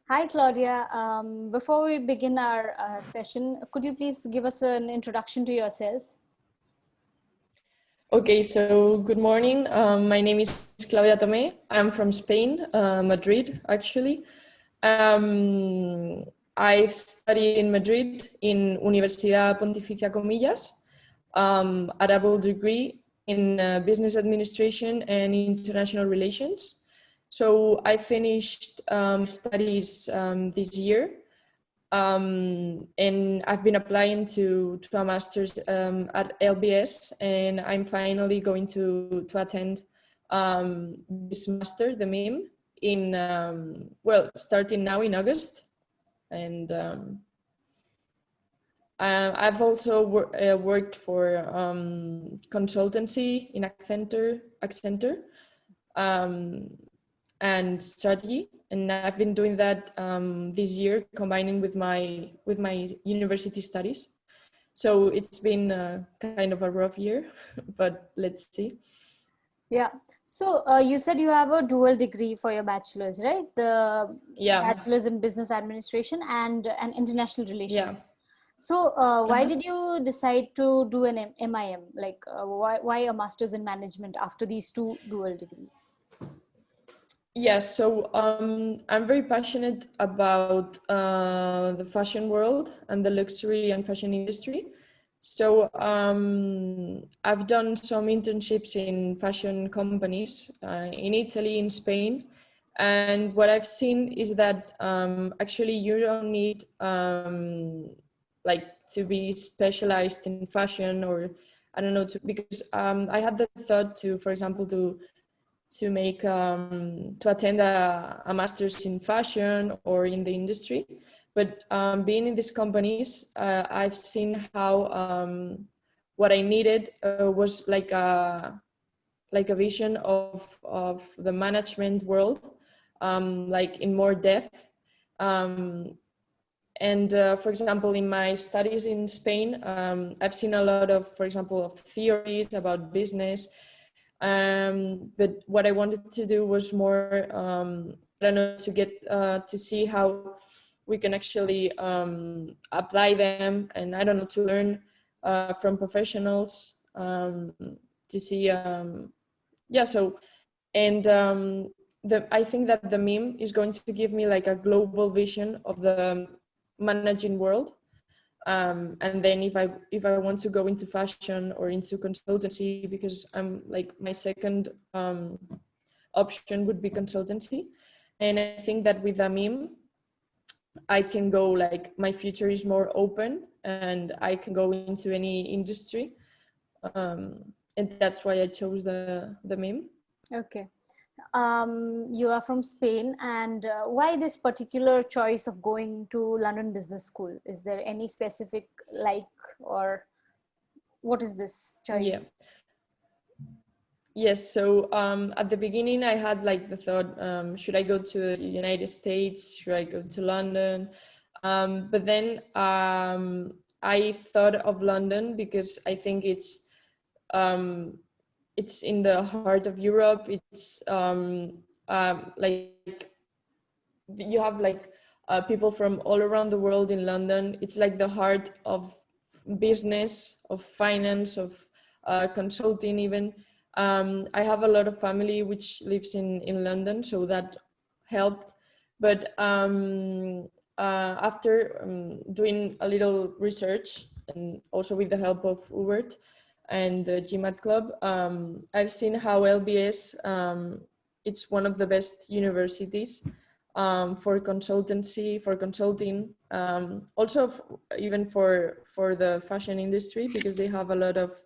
Hi, Claudia. Before we begin our session, could you please give us an introduction to yourself? Okay, so good morning. My name is Claudia Tomé. I'm from Spain, Madrid, actually. I've studied in Madrid in Universidad Pontificia Comillas, a double degree in business administration and international relations. So I finished studies this year. And I've been applying to a master's at LBS, and I'm finally going to attend this master, the MIM, in well, starting now in August. And I've also worked for consultancy in Accenture, and strategy, and I've been doing that this year, combining with my university studies. So it's been kind of a rough year, but let's see. Yeah. So you said you have a dual degree for your bachelor's, right? The bachelor's in business administration and an international relations. Yeah. So why did you decide to do an MIM? Like why a master's in management after these two dual degrees? Yes, so I'm very passionate about the fashion world and the luxury and fashion industry. So I've done some internships in fashion companies in Italy, in Spain. And what I've seen is that actually you don't need like to be specialized in fashion, or I don't know, because I had the thought to, for example, to make to attend a master's in fashion or in the industry, but being in these companies, I've seen how what I needed was like a vision of the management world, like in more depth. And for example, in my studies in Spain, I've seen a lot of, for example, of theories about business. But what I wanted to do was more, I don't know, to get to see how we can actually apply them, and I don't know, to learn from professionals, to see, yeah. So, and I think that the MIM is going to give me like a global vision of the managing world. And then if I want to go into fashion or into consultancy, because I'm like, my second option would be consultancy, and I think that with AMIM I can go, like, my future is more open and I can go into any industry, and that's why I chose the MIM. Okay. You are from Spain, and why this particular choice of going to London Business School? Is there any specific or what is this choice? Yeah. Yes, so at the beginning I had like the thought, should I go to the United States? Should I go to London? But then I thought of London because I think it's in the heart of Europe. It's like you have like people from all around the world in London. It's like the heart of business, of finance, of consulting even. I have a lot of family which lives in London, so that helped. But after doing a little research, and also with the help of Ubert and the GMAT club, I've seen how LBS, it's one of the best universities for consultancy, for consulting, also even for the fashion industry, because they have a lot of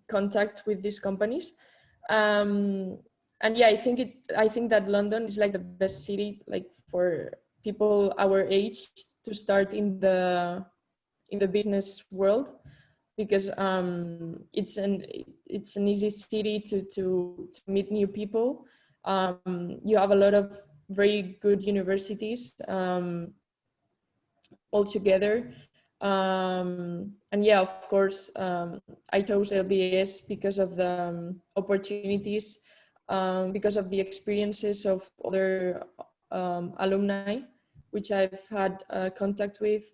contact with these companies. And yeah, I think that London is like the best city, like for people our age, to start in the business world, because it's an easy city to meet new people. You have a lot of very good universities all together. And yeah, of course, I chose LBS because of the opportunities, because of the experiences of other alumni, which I've had contact with,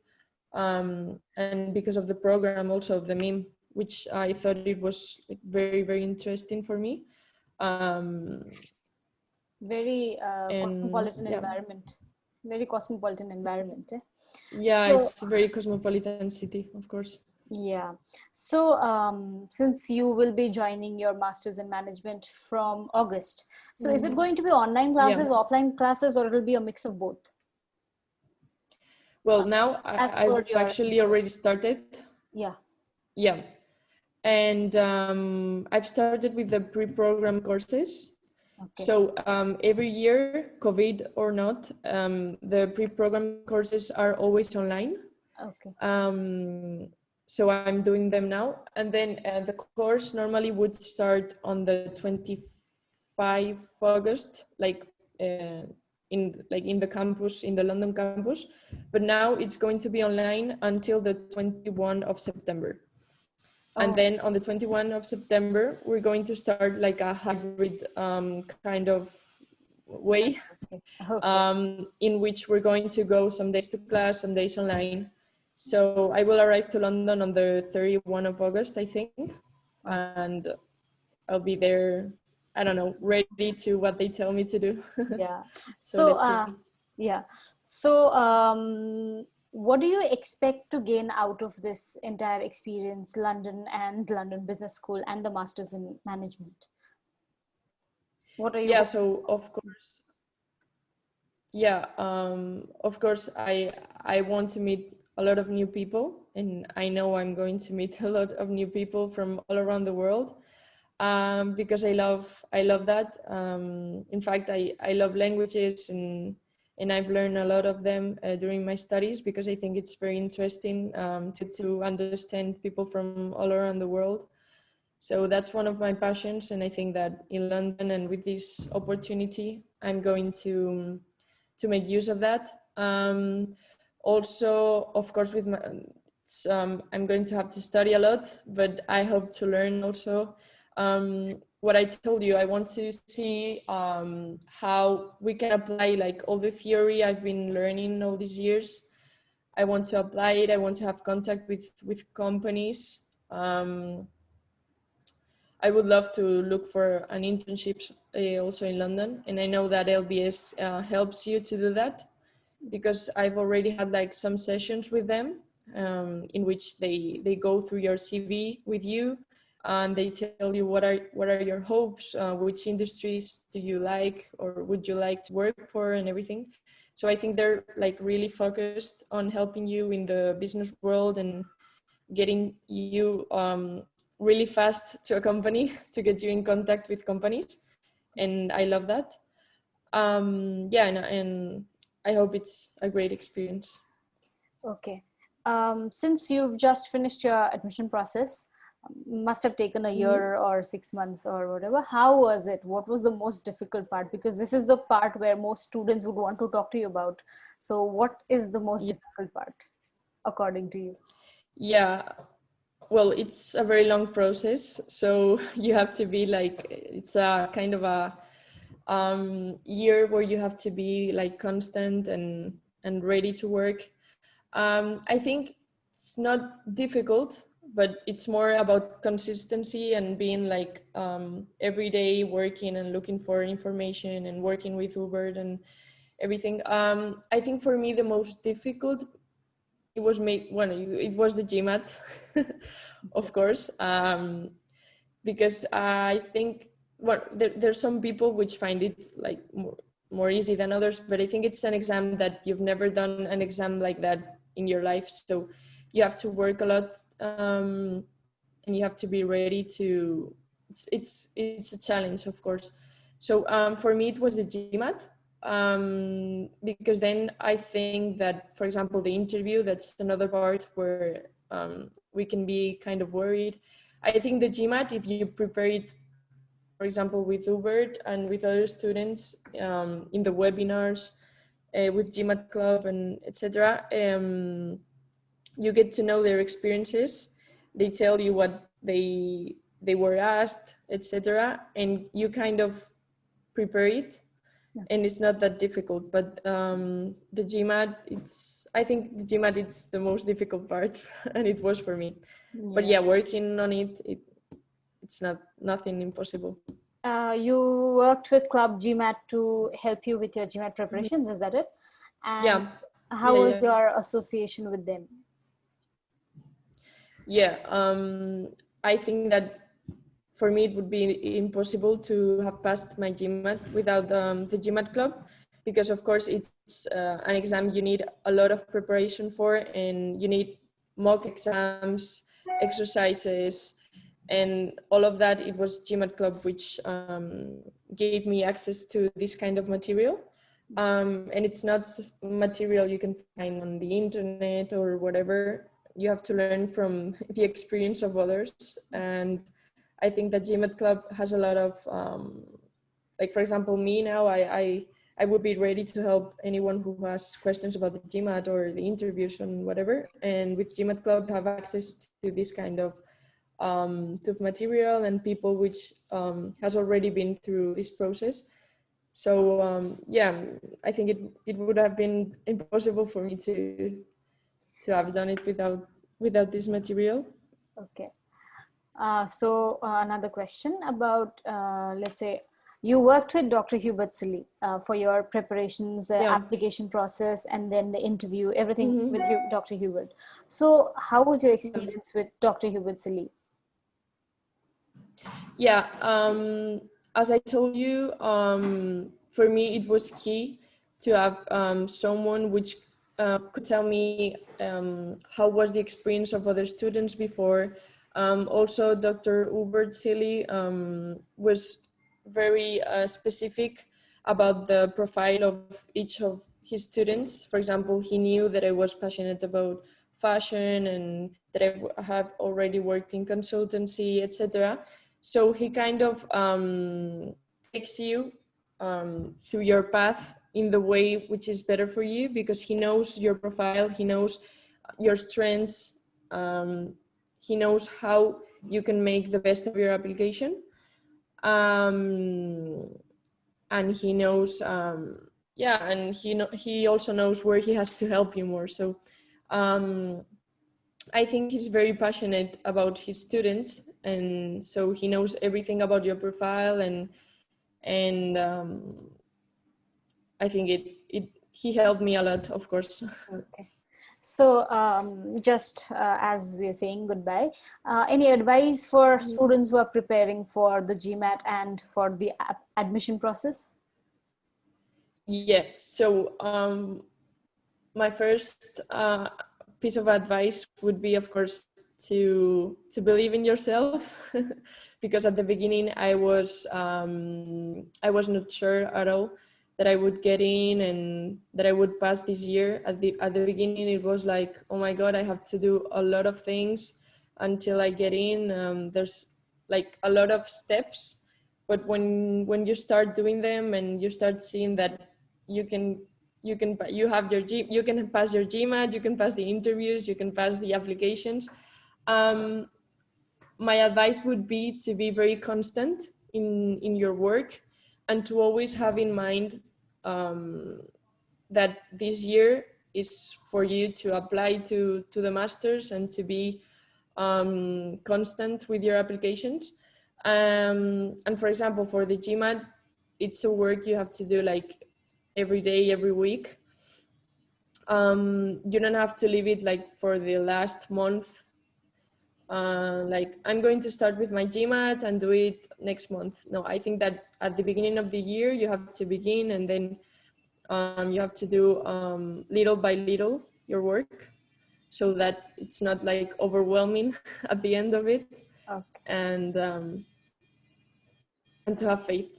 and because of the program also of the MIM, which I thought it was like very, very interesting for me. Um, Very and cosmopolitan yeah, environment. Very cosmopolitan environment. Eh? yeah, So it's a very cosmopolitan city, of course. yeah. So since you will be joining your master's in management from August, so is it going to be online Yeah. classes, offline classes, or it'll be a mix of both? Well, now As per I've your actually already started. yeah. Yeah. And I've started with the pre-program courses. Okay. So every year, COVID or not, the pre-program courses are always online. Okay. Um, so I'm doing them now. And then the course normally would start on the 25 August, in the campus, in the London campus. But now it's going to be online until the 21 of September. And Oh, then on the 21 of September, we're going to start like a hybrid kind of way, okay. Okay. in which we're going to go some days to class, some days online. So I will arrive to London on the 31 of August, I think. Oh, And I'll be there, I don't know, ready to what they tell me to do. yeah. So So let's see. yeah. So what do you expect to gain out of this entire experience, London and London Business School and the Masters in Management? What are you Yeah, hoping so for? of course, I want to meet a lot of new people, and I know I'm going to meet a lot of new people from all around the world, because I love that. In fact, I love languages, and I've learned a lot of them during my studies, because I think it's very interesting to understand people from all around the world. So that's one of my passions, and I think that in London and with this opportunity, I'm going to make use of that. Also, of course, I'm going to have to study a lot, but I hope to learn also. What I told you, I want to see how we can apply like all the theory I've been learning all these years. I want to apply it. I want to have contact with companies. I would love to look for an internship also in London, and I know that LBS helps you to do that, because I've already had like some sessions with them, in which they go through your CV with you, and they tell you what are your hopes, which industries do you like or would you like to work for, and everything. So I think they're like really focused on helping you in the business world and getting you really fast to a company to get you in contact with companies, and I love that. Yeah, and I hope it's a great experience. Okay. Since you've just finished your admission process, must have taken a Mhm. year or 6 months or whatever. How was it? What was the most difficult part? Because this is the part where most students would want to talk to you about. So, what is the most Yeah, difficult part, according to you? yeah. Well, it's a very long process, so you have to be like, it's a kind of a year where you have to be like constant and ready to work. I think it's not difficult, but it's more about consistency and being like every day working and looking for information and working with Uber and everything. I think for me the most difficult, it was the GMAT, of course, because I think, well, there's some people which find it like more easy than others, but I think it's an exam that you've never done an exam like that in your life, so you have to work a lot, and you have to be ready to. It's a challenge, of course. So for me, it was the GMAT, because then I think that, for example, the interview, that's another part where we can be kind of worried. I think the GMAT, if you prepare it, for example, with Uber and with other students in the webinars, with GMAT Club and etc., you get to know their experiences. They tell you what they were asked, etc., and you kind of prepare it. and it's not that difficult. But the GMAT, I think the GMAT it's the most difficult part, and it was for me. But yeah, working on it's nothing impossible. You worked with Club GMAT to help you with your GMAT preparations, is that it? And how was your association with them? Yeah, I think that for me it would be impossible to have passed my GMAT without the GMAT club, because of course it's an exam you need a lot of preparation for, and you need mock exams, exercises, and all of that. It was GMAT club which gave me access to this kind of material, and it's not material you can find on the internet or whatever. You have to learn from the experience of others. And I think that GMAT club has a lot of like, for example, me now, I would be ready to help anyone who has questions about the GMAT or the interviews and whatever. And with GMAT club, you have access to this kind of to material and people which has already been through this process. So yeah, I think it would have been impossible for me to have done it without this material. Okay. So another question about, let's say, you worked with Dr. Hubert Silly for your preparations, application process, and then the interview, everything with Dr. Hubert. So how was your experience with Dr. Hubert Silly? Yeah, as I told you, for me it was key to have someone which could tell me how was the experience of other students before. Also, Dr. Hubert Silly was very specific about the profile of each of his students. For example, he knew that I was passionate about fashion and that I have already worked in consultancy, etc. So he kind of takes you through your path in the way which is better for you, because he knows your profile, he knows your strengths, he knows how you can make the best of your application. And he knows, and he also knows where he has to help you more. So I think he's very passionate about his students, and so he knows everything about your profile, and I think he helped me a lot, of course. Okay. So just as we are saying goodbye, any advice for students who are preparing for the GMAT and for the admission process? Yeah, so my first piece of advice would be, of course, to believe in yourself, because at the beginning I was not sure at all that I would get in and that I would pass this year. At the beginning, it was like, oh my God, I have to do a lot of things until I get in. There's like a lot of steps, but when you start doing them and you start seeing that you can pass your GMAT, you can pass the interviews, you can pass the applications. My advice would be to be very constant in your work, and to always have in mind that this year is for you to apply to the masters and to be constant with your applications. And for example, for the GMAT, it's a work you have to do like every day, every week. You don't have to leave it like for the last month. Like, I'm going to start with my GMAT and do it next month. No, I think that at the beginning of the year, you have to begin, and then you have to do little by little your work, so that it's not like overwhelming at the end of it. Okay. And to have faith.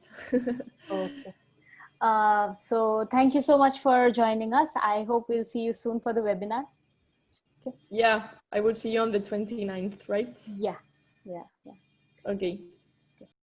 Okay. So thank you so much for joining us. I hope we'll see you soon for the webinar. Okay. Yeah, I will see you on the 29th, right? Yeah. Okay.